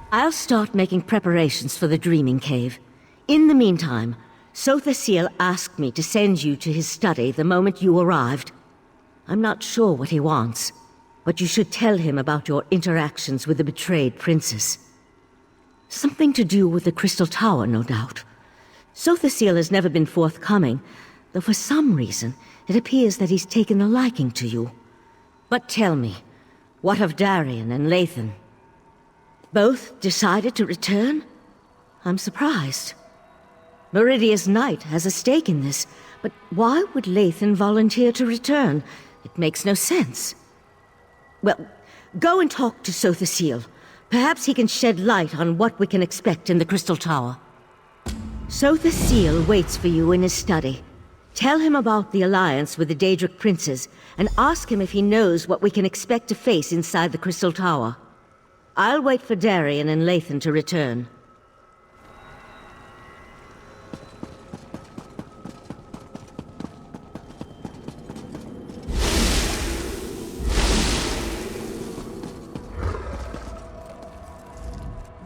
I'll start making preparations for the Dreaming Cave. In the meantime, Sothasil asked me to send you to his study the moment you arrived. I'm not sure what he wants, but you should tell him about your interactions with the betrayed princess. Something to do with the Crystal Tower, no doubt. Sothasil has never been forthcoming, though for some reason it appears that he's taken a liking to you. But tell me, what of Darian and Lathan? Both decided to return? I'm surprised. Meridia's knight has a stake in this, but why would Lathan volunteer to return? It makes no sense. Well, go and talk to Sothasil. Perhaps he can shed light on what we can expect in the Crystal Tower. Sothasil waits for you in his study. Tell him about the alliance with the Daedric princes, and ask him if he knows what we can expect to face inside the Crystal Tower. I'll wait for Darian and Lathan to return.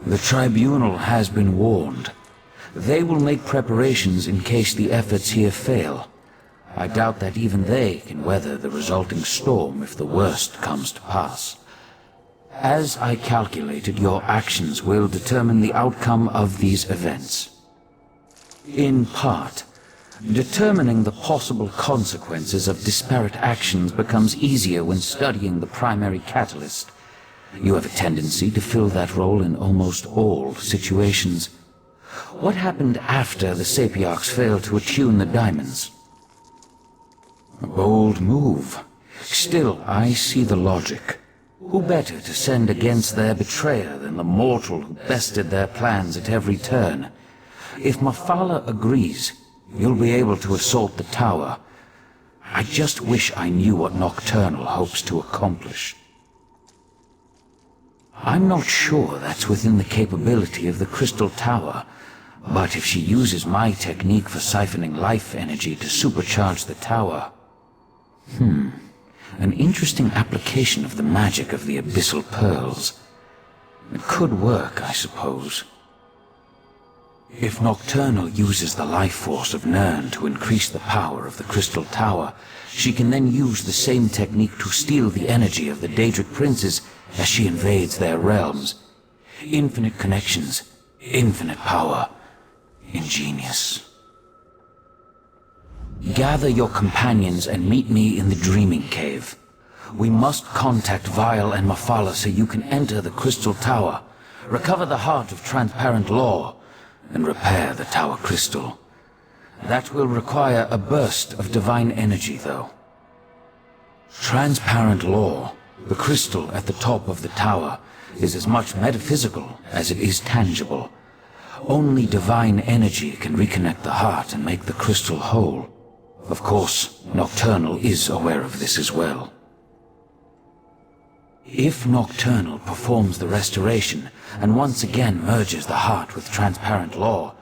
The Tribunal has been warned. They will make preparations in case the efforts here fail. I doubt that even they can weather the resulting storm if the worst comes to pass. As I calculated, your actions will determine the outcome of these events. In part, determining the possible consequences of disparate actions becomes easier when studying the primary catalyst. You have a tendency to fill that role in almost all situations. What happened after the Sapiarchs failed to attune the diamonds? A bold move. Still, I see the logic. Who better to send against their betrayer than the mortal who bested their plans at every turn? If Mafala agrees, you'll be able to assault the tower. I just wish I knew what Nocturnal hopes to accomplish. I'm not sure that's within the capability of the Crystal Tower, but if she uses my technique for siphoning life energy to supercharge the tower... An interesting application of the magic of the Abyssal Pearls. It could work, I suppose. If Nocturnal uses the life force of Nirn to increase the power of the Crystal Tower, she can then use the same technique to steal the energy of the Daedric princes as she invades their realms. Infinite connections, infinite power. Ingenious. Gather your companions and meet me in the Dreaming Cave. We must contact Vile and Mafala so you can enter the Crystal Tower, recover the heart of transparent law, and repair the Tower Crystal. That will require a burst of divine energy, though. Transparent law, the crystal at the top of the tower, is as much metaphysical as it is tangible. Only divine energy can reconnect the heart and make the crystal whole. Of course, Nocturnal is aware of this as well. If Nocturnal performs the restoration and once again merges the heart with transparent law,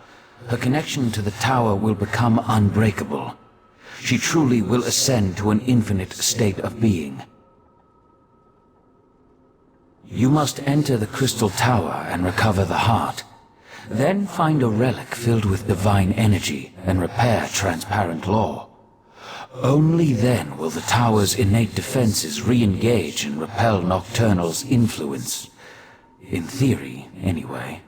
her connection to the tower will become unbreakable. She truly will ascend to an infinite state of being. You must enter the Crystal Tower and recover the heart. Then find a relic filled with divine energy and repair transparent law. Only then will the tower's innate defenses re-engage and repel Nocturnal's influence. In theory, anyway.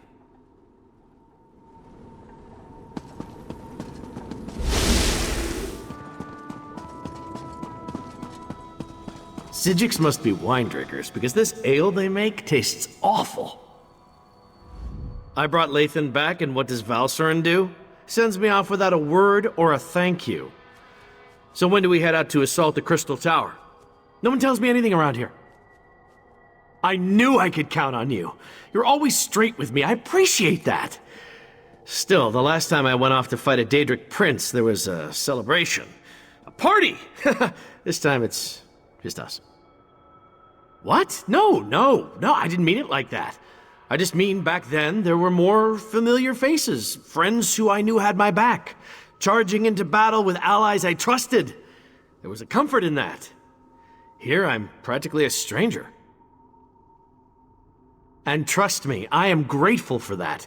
Psijics must be wine drinkers, because this ale they make tastes awful. I brought Lathan back, and what does Valsurin do? Sends me off without a word or a thank you. So when do we head out to assault the Crystal Tower? No one tells me anything around here. I knew I could count on you. You're always straight with me. I appreciate that. Still, the last time I went off to fight a Daedric prince, there was a celebration. A party! This time it's just us. What? No, I didn't mean it like that. I just mean back then there were more familiar faces, friends who I knew had my back, charging into battle with allies I trusted. There was a comfort in that. Here I'm practically a stranger. And trust me, I am grateful for that.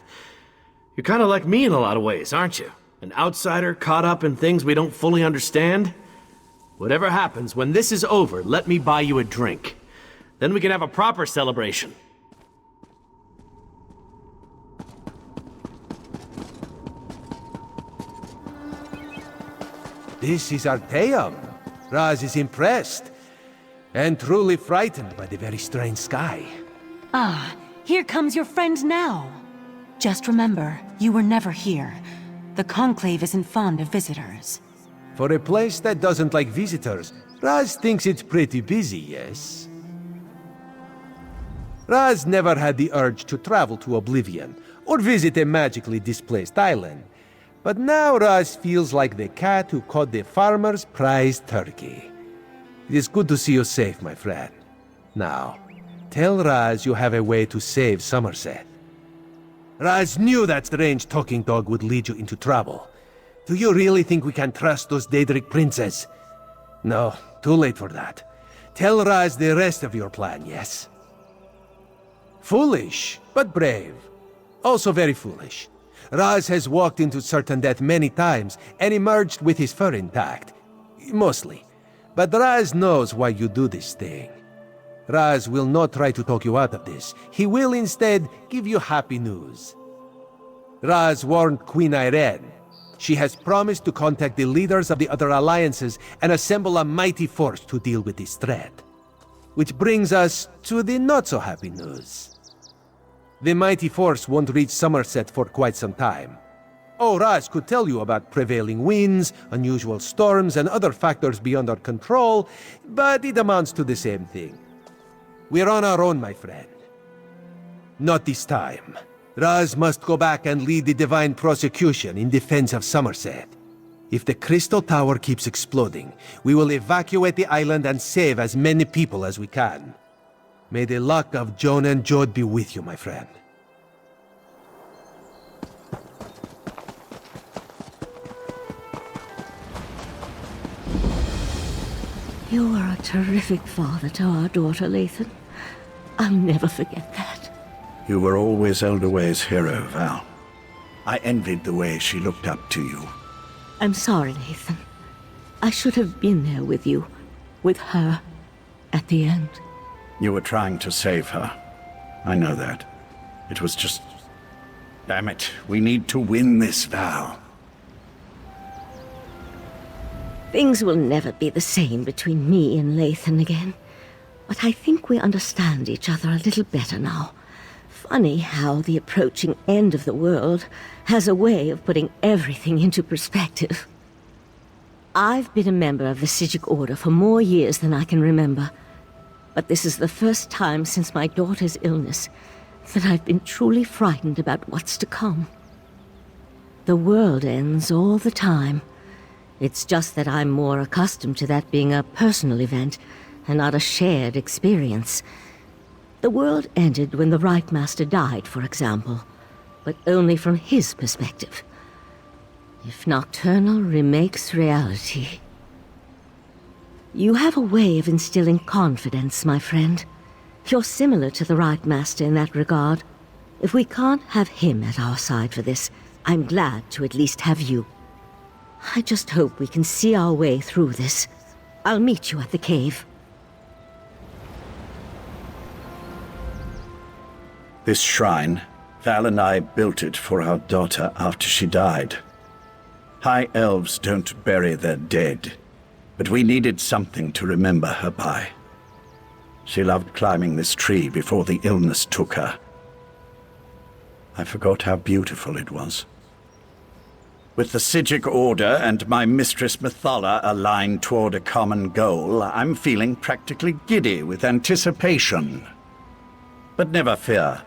You're kind of like me in a lot of ways, aren't you? An outsider caught up in things we don't fully understand. Whatever happens, when this is over, let me buy you a drink. Then we can have a proper celebration. This is Arteum. Raz is impressed, and truly frightened by the very strange sky. Ah, here comes your friend now. Just remember, you were never here. The Conclave isn't fond of visitors. For a place that doesn't like visitors, Raz thinks it's pretty busy, yes? Raz never had the urge to travel to Oblivion, or visit a magically displaced island. But now Raz feels like the cat who caught the farmer's prized turkey. It is good to see you safe, my friend. Now, tell Raz you have a way to save Summerset. Raz knew that strange talking dog would lead you into trouble. Do you really think we can trust those Daedric princes? No, too late for that. Tell Raz the rest of your plan, yes? Foolish, but brave. Also very foolish. Raz has walked into certain death many times and emerged with his fur intact. Mostly. But Raz knows why you do this thing. Raz will not try to talk you out of this. He will instead give you happy news. Raz warned Queen Irene. She has promised to contact the leaders of the other alliances and assemble a mighty force to deal with this threat. Which brings us to the not-so-happy news. The mighty force won't reach Summerset for quite some time. Oh, Raz could tell you about prevailing winds, unusual storms, and other factors beyond our control, but it amounts to the same thing. We're on our own, my friend. Not this time. Raz must go back and lead the divine prosecution in defense of Summerset. If the Crystal Tower keeps exploding, we will evacuate the island and save as many people as we can. May the luck of Joan and Jode be with you, my friend. You are a terrific father to our daughter, Lathan. I'll never forget that. You were always Elderway's hero, Val. I envied the way she looked up to you. I'm sorry, Lathan. I should have been there with you, with her, at the end. You were trying to save her. I know that. It was just... Damn it, we need to win this, Val. Things will never be the same between me and Lathan again. But I think we understand each other a little better now. Funny how the approaching end of the world has a way of putting everything into perspective. I've been a member of the Sijic Order for more years than I can remember. But this is the first time since my daughter's illness that I've been truly frightened about what's to come. The world ends all the time. It's just that I'm more accustomed to that being a personal event and not a shared experience. The world ended when the Right Master died, for example, but only from his perspective. If Nocturnal remakes reality... You have a way of instilling confidence, my friend. You're similar to the Right Master in that regard. If we can't have him at our side for this, I'm glad to at least have you. I just hope we can see our way through this. I'll meet you at the cave. This shrine, Val and I built it for our daughter after she died. High elves don't bury their dead, but we needed something to remember her by. She loved climbing this tree before the illness took her. I forgot how beautiful it was. With the Sijic Order and my mistress Methala aligned toward a common goal, I'm feeling practically giddy with anticipation. But never fear.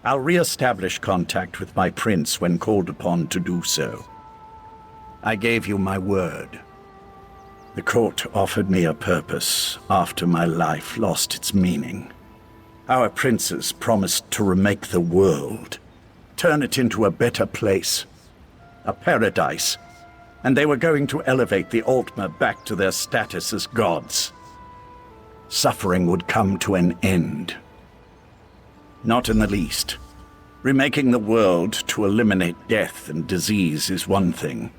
I'll re-establish contact with my prince when called upon to do so. I gave you my word. The court offered me a purpose after my life lost its meaning. Our princes promised to remake the world, turn it into a better place, a paradise, and they were going to elevate the Altmer back to their status as gods. Suffering would come to an end. Not in the least. Remaking the world to eliminate death and disease is one thing.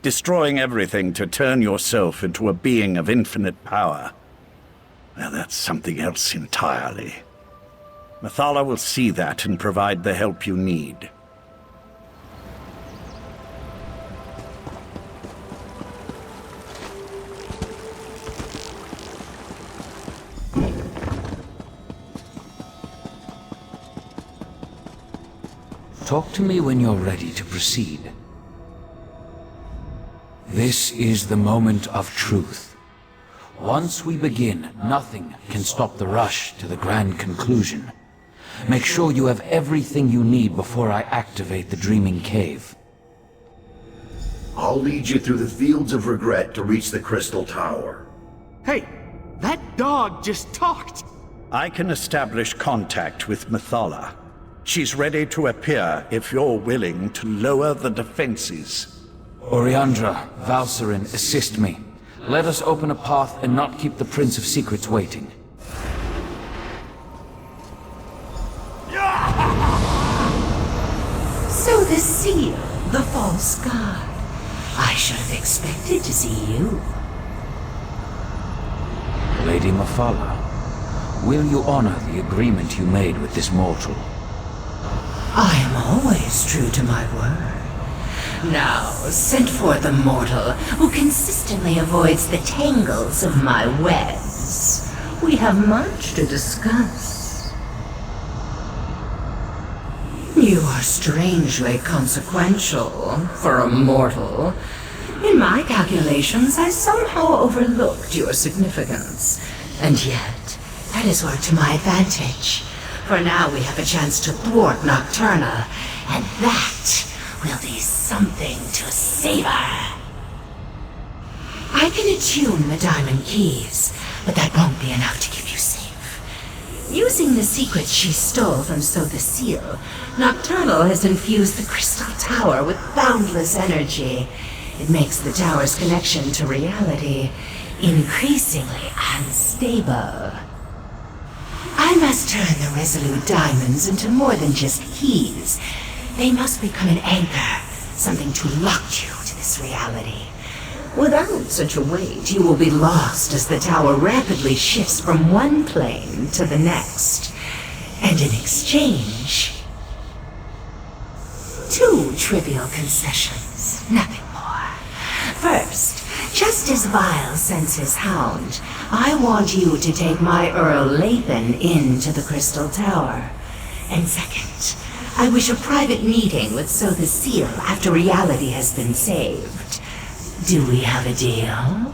Destroying everything to turn yourself into a being of infinite power, well, that's something else entirely. Mathala will see that and provide the help you need. Talk to me when you're ready to proceed. This is the moment of truth. Once we begin, nothing can stop the rush to the grand conclusion. Make sure you have everything you need before I activate the Dreaming Cave. I'll lead you through the fields of regret to reach the Crystal Tower. Hey, that dog just talked! I can establish contact with Mathala. She's ready to appear if you're willing to lower the defenses. Oriandra, Valsarin, assist me. Let us open a path and not keep the Prince of Secrets waiting. So the seal, the false god. I should have expected to see you. Lady Mathala, will you honor the agreement you made with this mortal? I am always true to my word. Now, send forth a mortal who consistently avoids the tangles of my webs. We have much to discuss. You are strangely consequential for a mortal. In my calculations, I somehow overlooked your significance. And yet, that has worked to my advantage. For now we have a chance to thwart Nocturnal, and that will be something to savor. I can attune the diamond keys, but that won't be enough to keep you safe. Using the secrets she stole from the Seal, Nocturnal has infused the Crystal Tower with boundless energy. It makes the tower's connection to reality increasingly unstable. I must turn the Resolute Diamonds into more than just keys. They must become an anchor, something to lock you to this reality. Without such a weight, you will be lost as the tower rapidly shifts from one plane to the next. And in exchange, 2 trivial concessions, nothing more. First, just as Vile sends his hound, I want you to take my Earl Lathan into the Crystal Tower. And second, I wish a private meeting with the Seal after reality has been saved. Do we have a deal?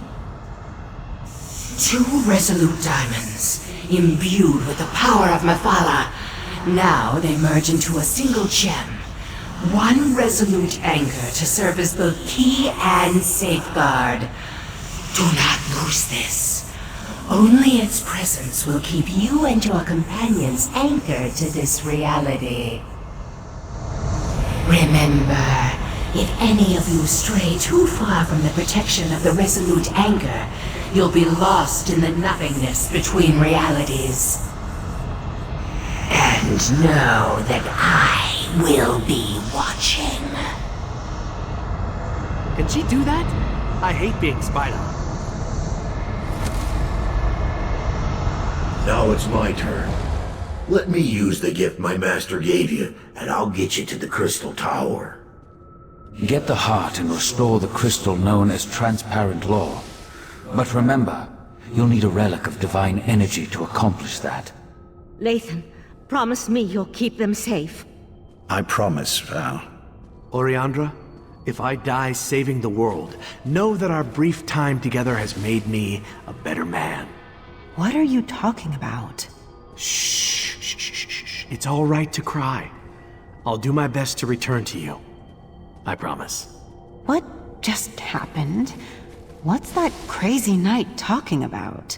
2 resolute diamonds, imbued with the power of Mathala. Now they merge into a single gem. 1 resolute anchor to serve as both key and safeguard. Do not lose this. Only its presence will keep you and your companions anchored to this reality. Remember, if any of you stray too far from the protection of the resolute anchor, you'll be lost in the nothingness between realities. And know that I will be watching. Can she do that? I hate being spied on. Now it's my turn. Let me use the gift my master gave you, and I'll get you to the Crystal Tower. Get the heart and restore the crystal known as Transparent Law. But remember, you'll need a relic of divine energy to accomplish that. Lathan, promise me you'll keep them safe. I promise, Val. Oriandra, if I die saving the world, know that our brief time together has made me a better man. What are you talking about? Shh, shh, shh, shh, shh. It's all right to cry. I'll do my best to return to you. I promise. What just happened? What's that crazy knight talking about?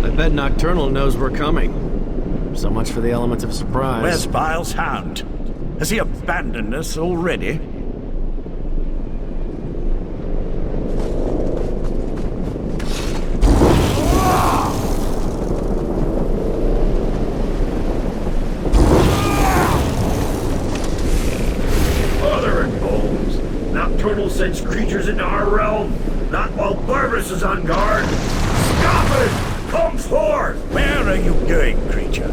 I bet Nocturnal knows we're coming. So much for the element of surprise. Where's Vile's hound? Has he abandoned us already? sends creatures into our realm? Not while Barbas is on guard! Stop it! Come forth! Where are you going, creature?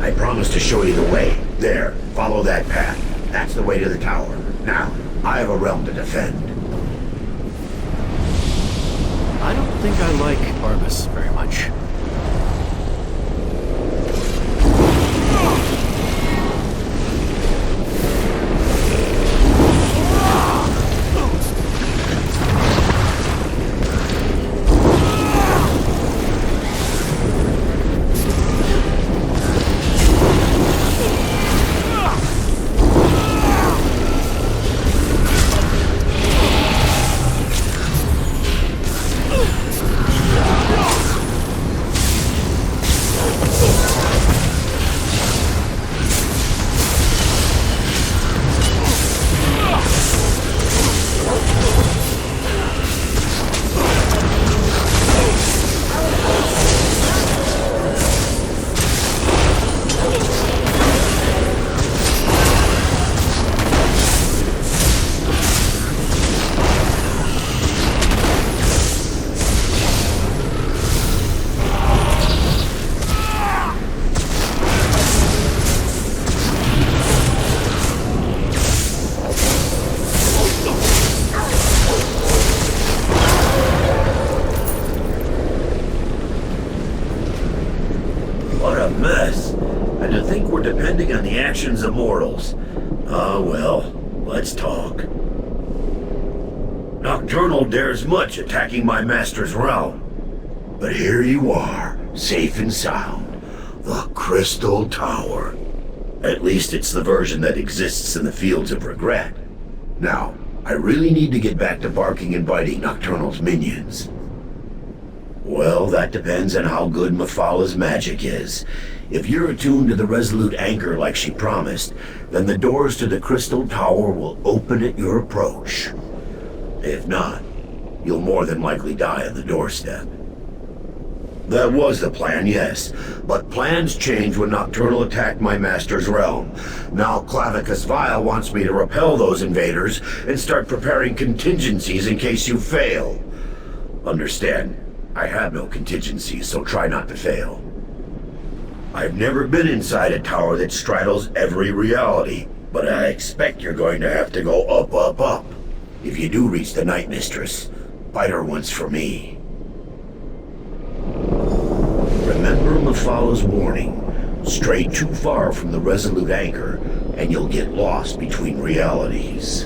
I promised to show you the way. There, follow that path. That's the way to the tower. Now, I have a realm to defend. I don't think I like Barbas very much. Depending on the actions of mortals. Ah, well, let's talk. Nocturnal dares much attacking my master's realm. But here you are, safe and sound. The Crystal Tower. At least it's the version that exists in the Fields of Regret. Now, I really need to get back to barking and biting Nocturnal's minions. Well, that depends on how good Mephalah's magic is. If you're attuned to the Resolute Anchor like she promised, then the doors to the Crystal Tower will open at your approach. If not, you'll more than likely die on the doorstep. That was the plan, yes, but plans change when Nocturnal attacked my master's realm. Now Clavicus Vile wants me to repel those invaders and start preparing contingencies in case you fail. Understand, I have no contingencies, so try not to fail. I've never been inside a tower that straddles every reality, but I expect you're going to have to go up, up, up. If you do reach the Night Mistress, fight her once for me. Remember Mephalah's warning. Stray too far from the Resolute Anchor, and you'll get lost between realities.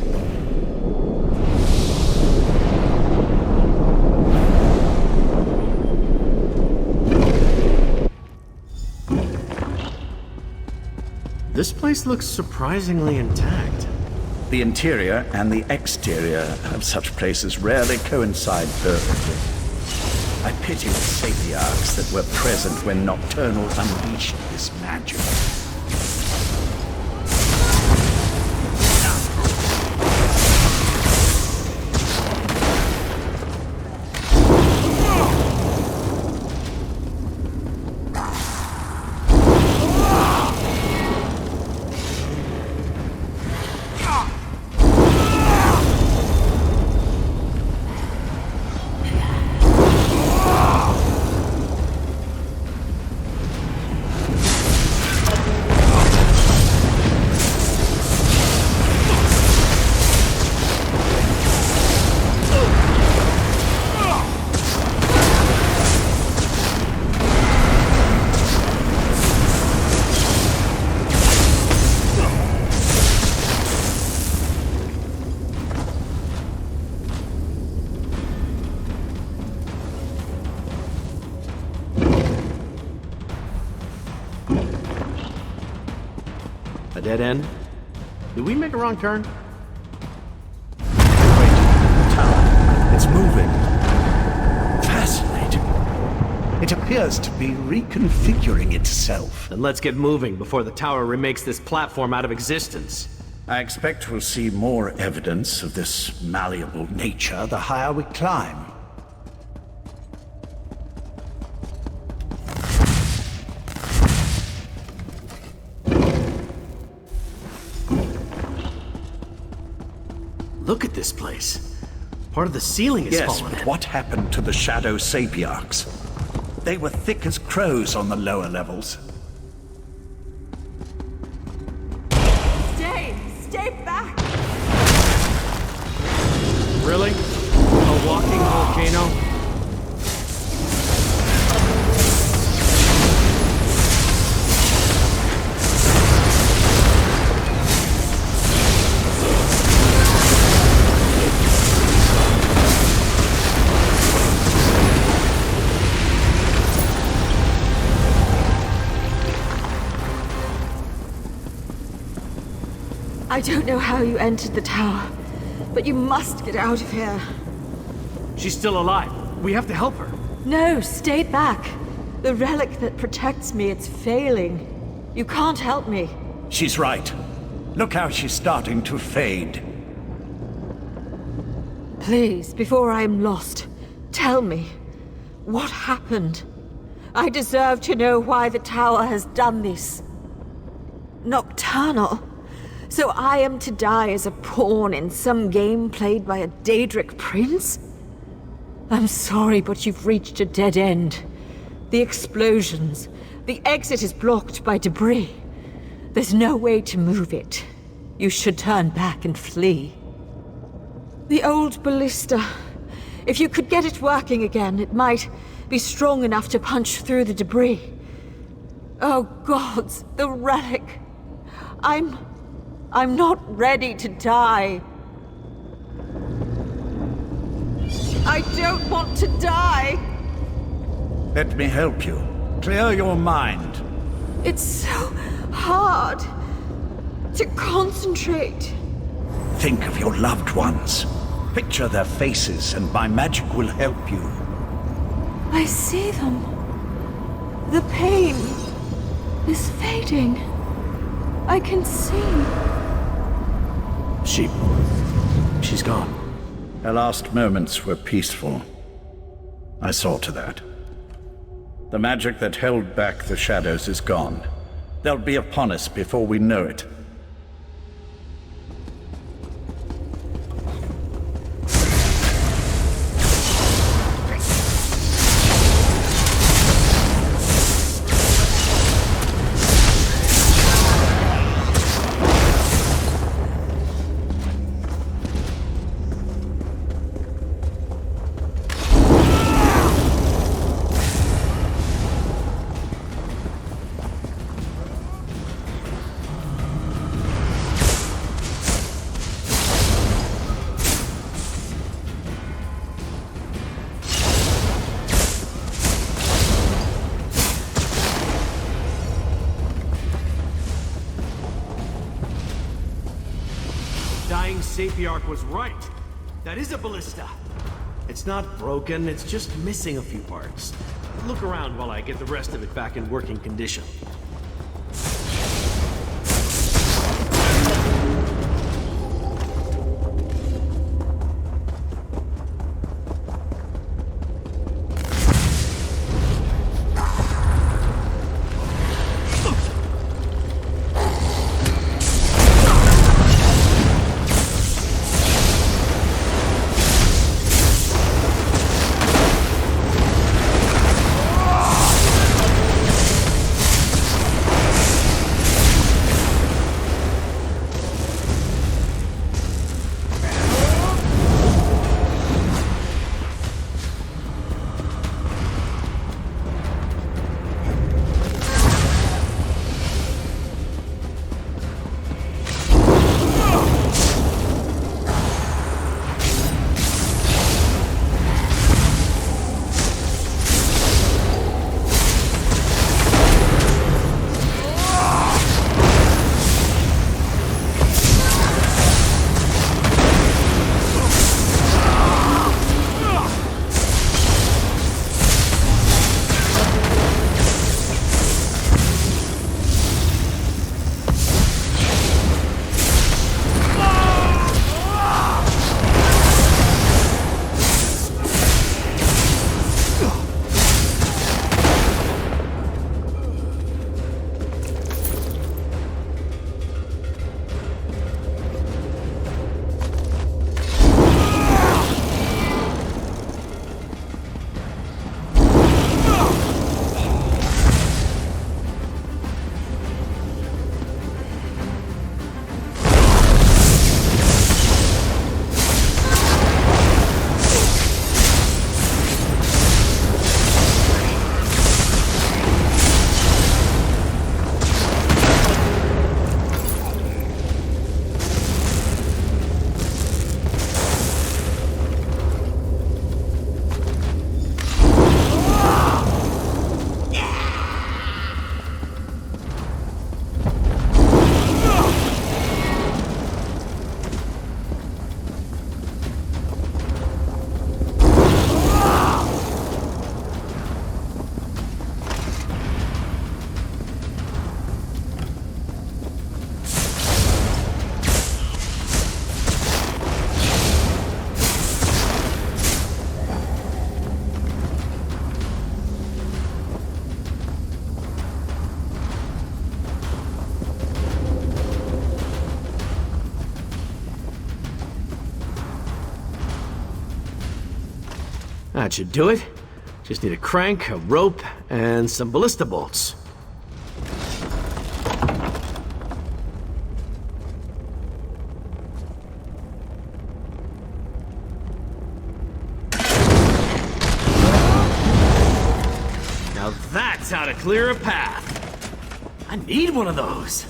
This place looks surprisingly intact. The interior and the exterior of such places rarely coincide perfectly. I pity the sapiarchs that were present when Nocturnal unleashed this magic. A dead end? Did we make a wrong turn? Tower. It's moving. Fascinating. It appears to be reconfiguring itself. Then let's get moving before the tower remakes this platform out of existence. I expect we'll see more evidence of this malleable nature the higher we climb. Look at this place. Part of the ceiling is Yes, fallen but in. what happened to the shadow sapiarchs? They were thick as crows on the lower levels. Stay back! Really? A walking volcano? I don't know how you entered the tower, but you must get out of here. She's still alive. We have to help her. No, stay back. The relic that protects me, it's failing. You can't help me. She's right. Look how she's starting to fade. Please, before I am lost, tell me, what happened? I deserve to know why the tower has done this. Nocturnal? So I am to die as a pawn in some game played by a Daedric prince? I'm sorry, but you've reached a dead end. The explosions. The exit is blocked by debris. There's no way to move it. You should turn back and flee. The old ballista. If you could get it working again, it might be strong enough to punch through the debris. Oh gods, the relic. I'm not ready to die. I don't want to die. Let me help you. Clear your mind. It's so hard to concentrate. Think of your loved ones. Picture their faces, and my magic will help you. I see them. The pain is fading. I can see. She's gone. Her last moments were peaceful. I saw to that. The magic that held back the shadows is gone. They'll be upon us before we know it. Dying Sapiarch was right. That is a ballista. It's not broken, it's just missing a few parts. Look around while I get the rest of it back in working condition. That should do it. Just need a crank, a rope, and some ballista bolts. Now that's how to clear a path. I need one of those.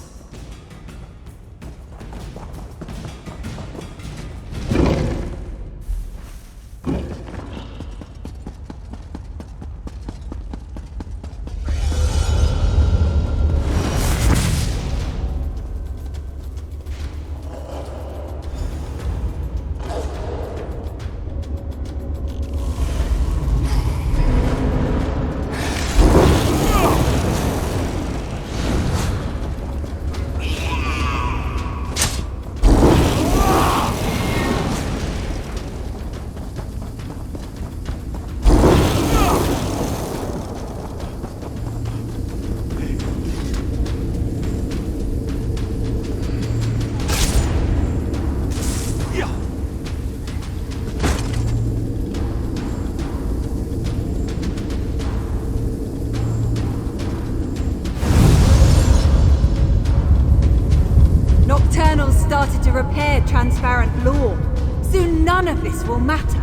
Nocturnal started to repair transparent law. Soon none of this will matter.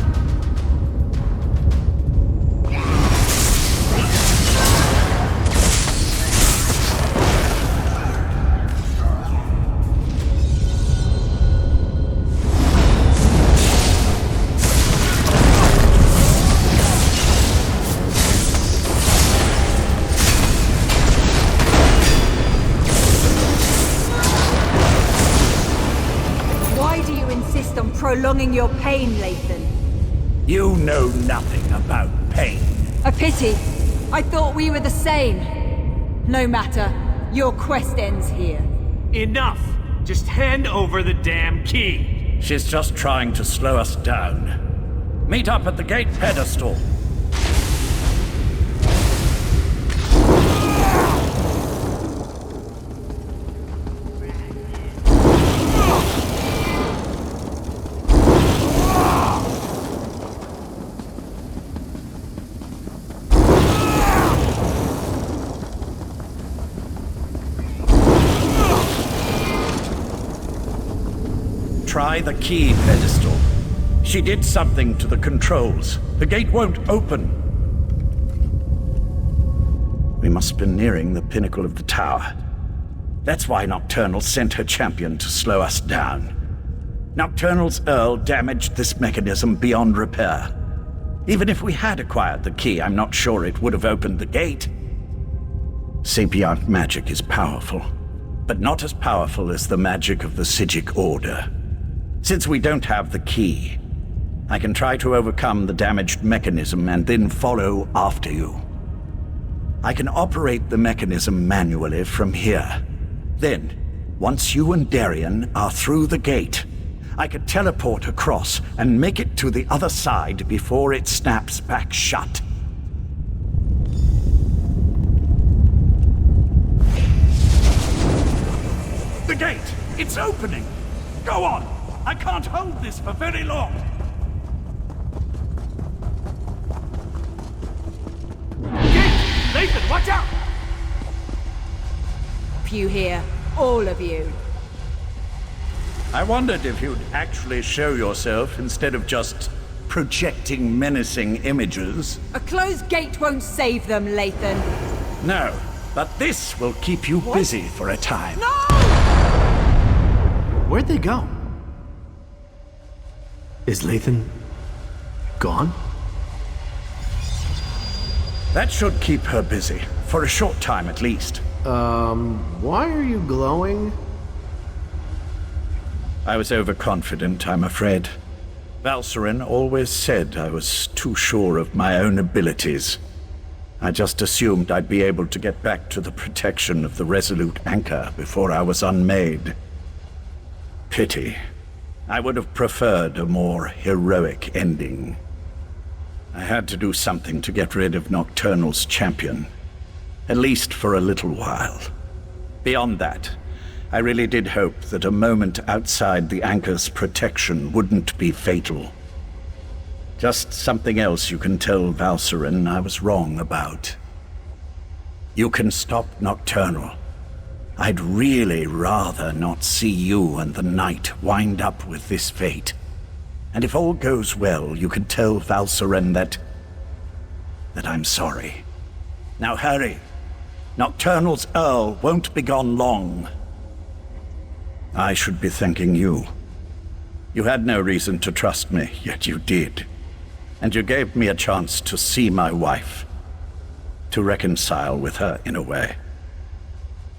Prolonging your pain, Lathan. You know nothing about pain. A pity. I thought we were the same. No matter. Your quest ends here. Enough! Just hand over the damn key. She's just trying to slow us down. Meet up at the gate pedestal. Try the key pedestal. She did something to the controls. The gate won't open. We must be nearing the pinnacle of the tower. That's why Nocturnal sent her champion to slow us down. Nocturnal's Earl damaged this mechanism beyond repair. Even if we had acquired the key, I'm not sure it would have opened the gate. Sapient magic is powerful, but not as powerful as the magic of the Psijic Order. Since we don't have the key, I can try to overcome the damaged mechanism and then follow after you. I can operate the mechanism manually from here. Then, once you and Darien are through the gate, I can teleport across and make it to the other side before it snaps back shut. The gate! It's opening! Go on! I can't hold this for very long! Gate! Lathan, watch out! You here, all of you. I wondered if you'd actually show yourself instead of just projecting menacing images. A closed gate won't save them, Lathan. No, but this will keep you busy for a time. No! Where'd they go? Is Lathan gone? That should keep her busy, for a short time at least. Why are you glowing? I was overconfident, I'm afraid. Valcerin always said I was too sure of my own abilities. I just assumed I'd be able to get back to the protection of the Resolute Anchor before I was unmade. Pity. I would have preferred a more heroic ending. I had to do something to get rid of Nocturnal's champion. At least for a little while. Beyond that, I really did hope that a moment outside the Anchor's protection wouldn't be fatal. Just something else you can tell Valcerin I was wrong about. You can stop Nocturnal. I'd really rather not see you and the Knight wind up with this fate. And if all goes well, you can tell Valcerin that I'm sorry. Now hurry. Nocturnal's Earl won't be gone long. I should be thanking you. You had no reason to trust me, yet you did. And you gave me a chance to see my wife. To reconcile with her in a way.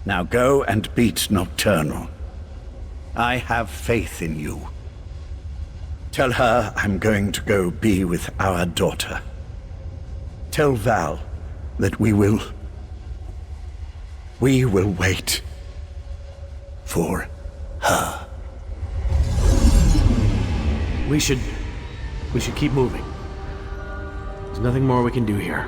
Now go and beat Nocturnal. I have faith in you. Tell her I'm going to go be with our daughter. Tell Val that we will wait for her. We should keep moving. There's nothing more we can do here.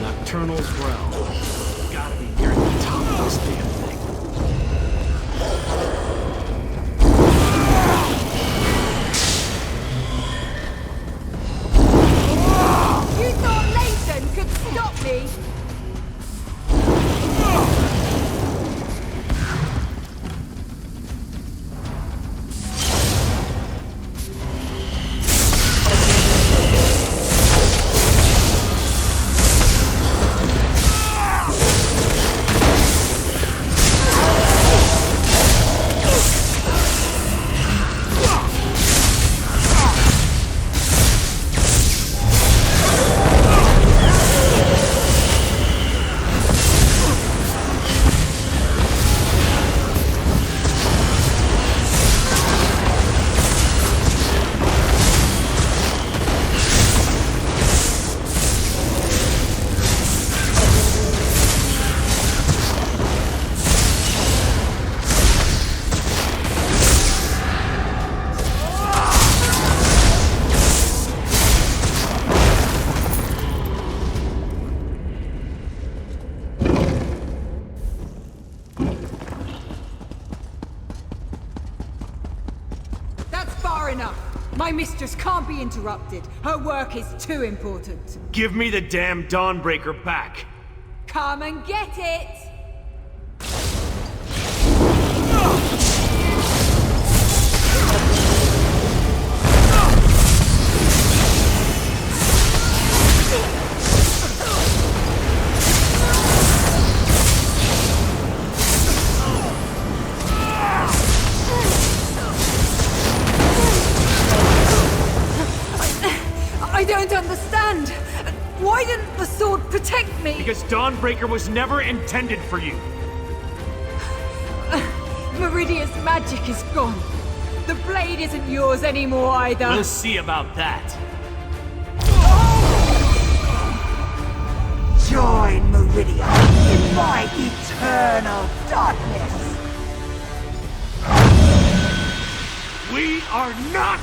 Nocturnal's realm. Gotta be near the top of this damn thing. You thought Layton could stop me? My mistress can't be interrupted. Her work is too important. Give me the damn Dawnbreaker back. Come and get it! I don't understand. Why didn't the sword protect me? Because Dawnbreaker was never intended for you. Meridia's magic is gone. The blade isn't yours anymore either. We'll see about that. Join Meridia in my eternal darkness. We are not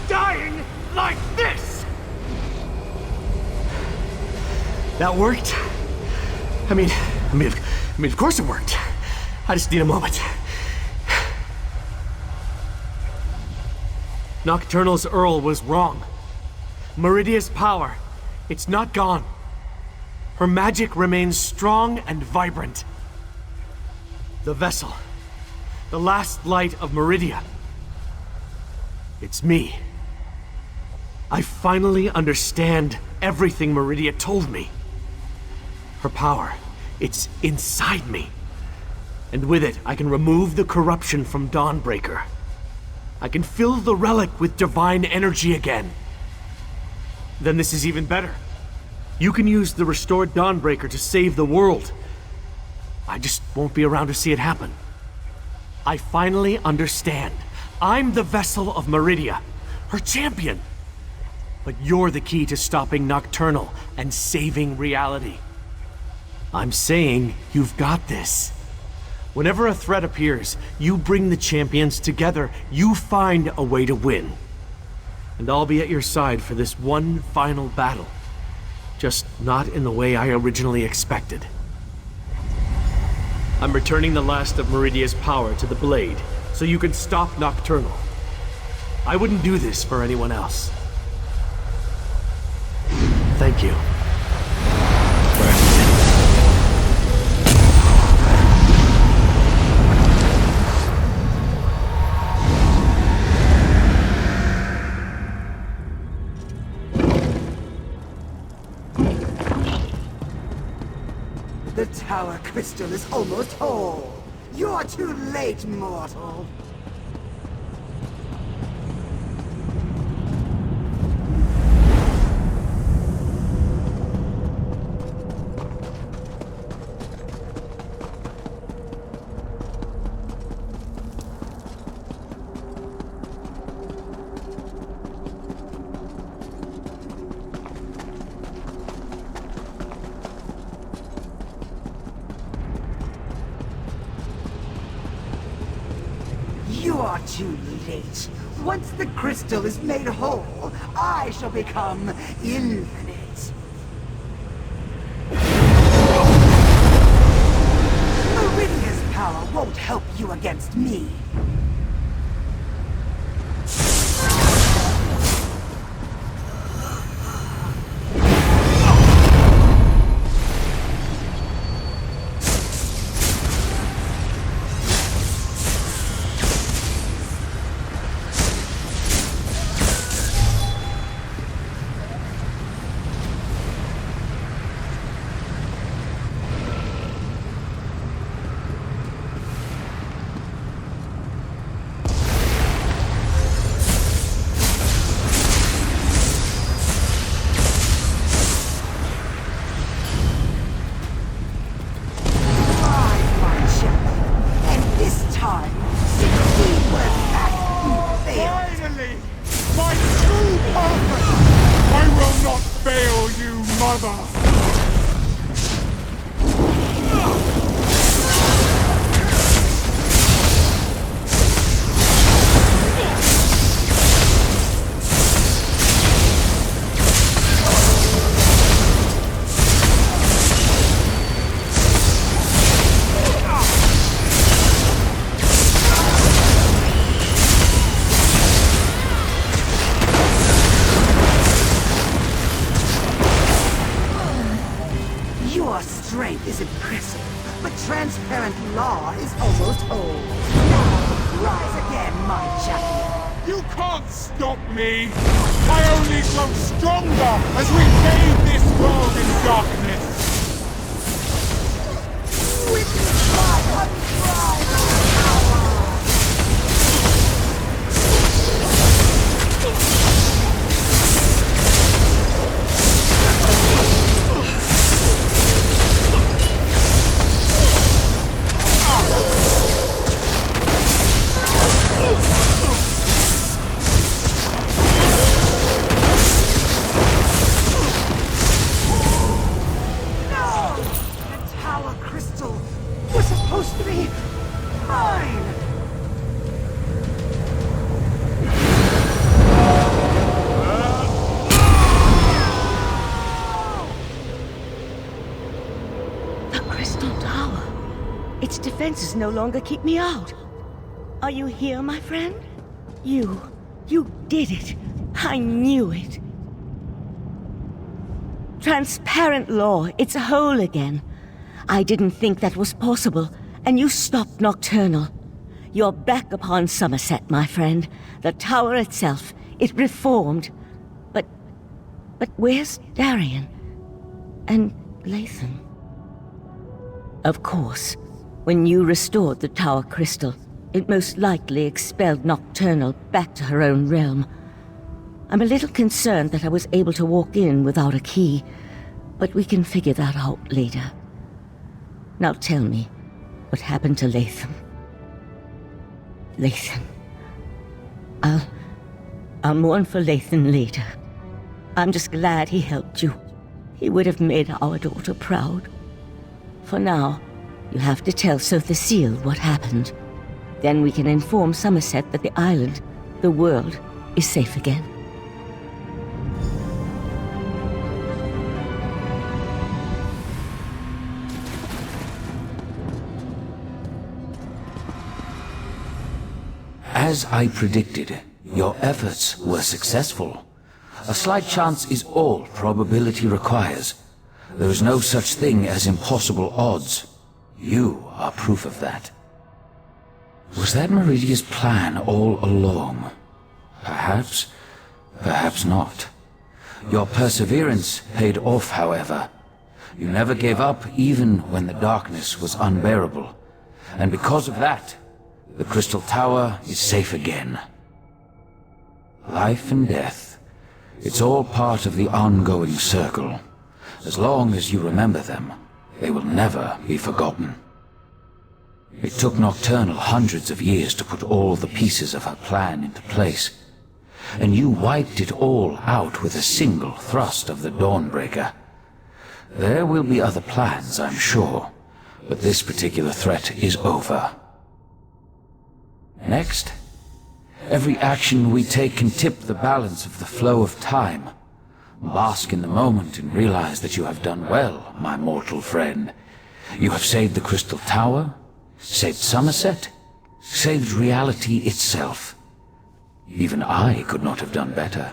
dying like this! That worked? I mean, of course it worked. I just need a moment. Nocturnal's Earl was wrong. Meridia's power, it's not gone. Her magic remains strong and vibrant. The vessel, the last light of Meridia. It's me. I finally understand everything Meridia told me. Her power, it's inside me. And with it, I can remove the corruption from Dawnbreaker. I can fill the relic with divine energy again. Then this is even better. You can use the restored Dawnbreaker to save the world. I just won't be around to see it happen. I finally understand. I'm the vessel of Meridia, her champion. But you're the key to stopping Nocturnal and saving reality. I'm saying you've got this. Whenever a threat appears, you bring the champions together. You find a way to win. And I'll be at your side for this one final battle. Just not in the way I originally expected. I'm returning the last of Meridia's power to the blade, so you can stop Nocturnal. I wouldn't do this for anyone else. Thank you. The tower crystal is almost whole. You're too late, mortal. You are too late. Once the crystal is made whole, I shall become infinite. Meridia's power won't help you against me. Your strength is impressive, but transparent law is almost whole. Now, rise again, my champion. You can't stop me! I only grow stronger as we bathe this world in darkness! Witness my unrivaled power! Its defenses no longer keep me out. Are you here, my friend? You did it. I knew it. Transparent law, it's whole again. I didn't think that was possible, and you stopped Nocturnal. You're back upon Summerset, my friend. The tower itself, it reformed. But where's Darian? And Lathan? Of course. When you restored the tower crystal, it most likely expelled Nocturnal back to her own realm. I'm a little concerned that I was able to walk in without a key, but we can figure that out later. Now tell me, what happened to Lathan? Lathan. I'll mourn for Lathan later. I'm just glad he helped you. He would have made our daughter proud. For now, You have to tell Sotha Seal what happened. Then we can inform Summerset that the island, the world, is safe again. As I predicted, your efforts were successful. A slight chance is all probability requires. There is no such thing as impossible odds. You are proof of that. Was that Meridia's plan all along? Perhaps, perhaps not. Your perseverance paid off, however. You never gave up even when the darkness was unbearable. And because of that, the Crystal Tower is safe again. Life and death, it's all part of the ongoing circle. As long as you remember them, they will never be forgotten. It took Nocturnal hundreds of years to put all the pieces of her plan into place. And you wiped it all out with a single thrust of the Dawnbreaker. There will be other plans, I'm sure, but this particular threat is over. Next, every action we take can tip the balance of the flow of time. Bask in the moment and realize that you have done well, my mortal friend. You have saved the Crystal Tower, saved Summerset, saved reality itself. Even I could not have done better.